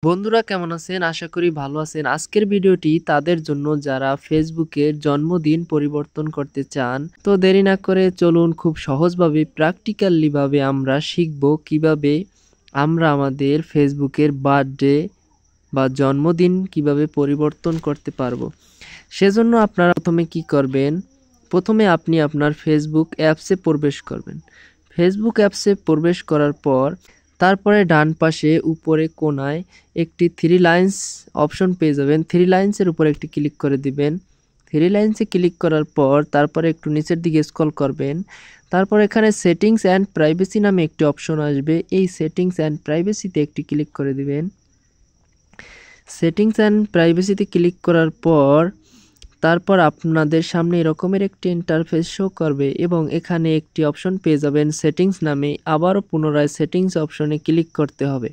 বন্ধুরা কেমন আছেন? আশা করি ভালো আছেন। আজকের ভিডিওটি তাদের জন্য যারা ফেসবুকের জন্মদিন পরিবর্তন করতে চান। তো দেরি না করে চলুন খুব সহজভাবে প্র্যাকটিক্যালি ভাবে আমরা শিখব কিভাবে আমরা আমাদের ফেসবুকের বার্থডে বা জন্মদিন কিভাবে পরিবর্তন করতে পারবো। সেজন্য আপনারা প্রথমে কি করবেন? প্রথমে আপনি আপনার ফেসবুক অ্যাপসে প্রবেশ করবেন। ফেসবুক অ্যাপসে প্রবেশ করার পর তারপরে ডান পাশে উপরে কোনায় একটি থ্রি লাইন্স অপশন পেয়ে যাবেন। থ্রি লাইন্সের উপর একটি ক্লিক করে দিবেন। থ্রি লাইন্সে ক্লিক করার পর তারপরে একটু নিচের দিকে স্ক্রল করবেন। তারপর এখানে সেটিংস অ্যান্ড প্রাইভেসি নামে একটি অপশন আসবে। এই সেটিংস অ্যান্ড প্রাইভেসিতে একটি ক্লিক করে দিবেন। সেটিংস অ্যান্ড প্রাইভেসিতে ক্লিক করার পর তারপর আপনাদের সামনে এরকমের একটি ইন্টারফেস শো করবে এবং এখানে একটি অপশন পেয়ে যাবেন সেটিংস নামে। আবারও পুনরায় সেটিংস অপশনে ক্লিক করতে হবে।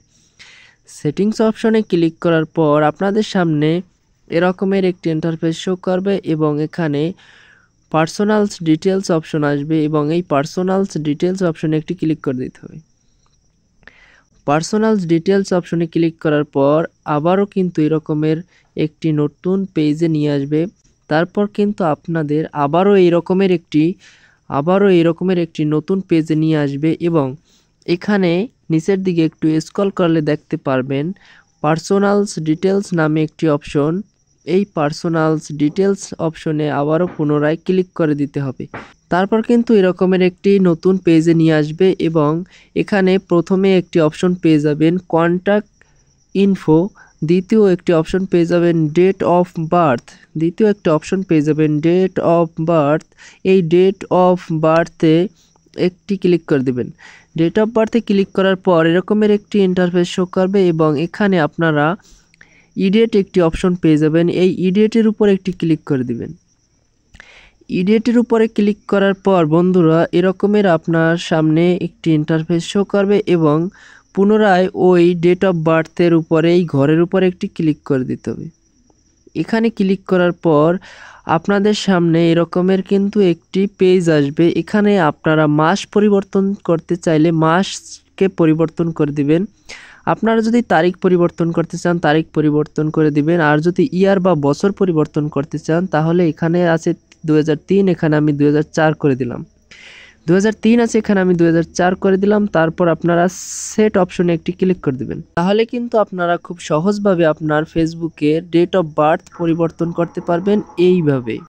সেটিংস অপশনে ক্লিক করার পর আপনাদের সামনে এরকমের একটি ইন্টারফেস শো করবে এবং এখানে পার্সোনালস ডিটেলস অপশন আসবে এবং এই পার্সোনালস ডিটেলস অপশনে একটি ক্লিক করে দিতে হবে। পার্সোনালস ডিটেলস অপশনে ক্লিক করার পর আবারও কিন্তু এরকমের একটি নতুন পেজে নিয়ে আসবে। তারপর কিন্তু আপনাদের আবারও এরকমের একটি নতুন পেজে নিয়ে আসবে এবং এখানে নিচের দিকে একটু স্ক্রল করলে দেখতে পারবেন পার্সোনালস ডিটেলস নামে একটি অপশন। এই পার্সোনালস ডিটেলস অপশনে আবারও পুনরায় ক্লিক করে দিতে হবে। তারপর কিন্তু এরকমের একটি নতুন পেজে নিয়ে আসবে এবং এখানে প্রথমে একটি অপশন পেয়ে যাবেন কন্ট্যাক্ট ইনফো, দ্বিতীয় একটি অপশন পেয়ে যাবেন ডেট অফ বার্থ, দ্বিতীয় একটি অপশন পেয়ে যাবেন ডেট অফ বার্থ। এই ডেট অফ বার্থে একটি ক্লিক করে দেবেন। ডেট অফ বার্থে ক্লিক করার পর এরকমের একটি ইন্টারফেস শো করবে এবং এখানে আপনারা ইডিয়েট একটি অপশন পেয়ে যাবেন। এই ইডিয়েটের উপর একটি ক্লিক করে দিবেন। ইডিয়েটের উপরে ক্লিক করার পর বন্ধুরা এরকমের আপনার সামনে একটি ইন্টারফেস শো করবে এবং পুনরায় ওই ডেট অফ বার্থের উপরে এই ঘরের উপর একটি ক্লিক করে দিতে হবে। এখানে ক্লিক করার পর আপনাদের সামনে এরকমের কিন্তু একটি পেজ আসবে। এখানে আপনারা মাস পরিবর্তন করতে চাইলে মাসকে পরিবর্তন করে দিবেন। আপনারা যদি তারিখ পরিবর্তন করতে চান তারিখ পরিবর্তন করে দিবেন। আর যদি ইয়ার বা বছর পরিবর্তন করতে চান তাহলে এখানে আছে 2003, এখানে আমি 2004 করে দিলাম। 2003 আছে, এখানে আমি 2004 করে দিলাম। তারপর আপনারা সেট অপশনে একটি ক্লিক করে দিবেন। তাহলে কিন্তু আপনারা খুব সহজভাবে আপনার ফেসবুকে ডেট অফ বার্থ পরিবর্তন করতে পারবেন এইভাবে।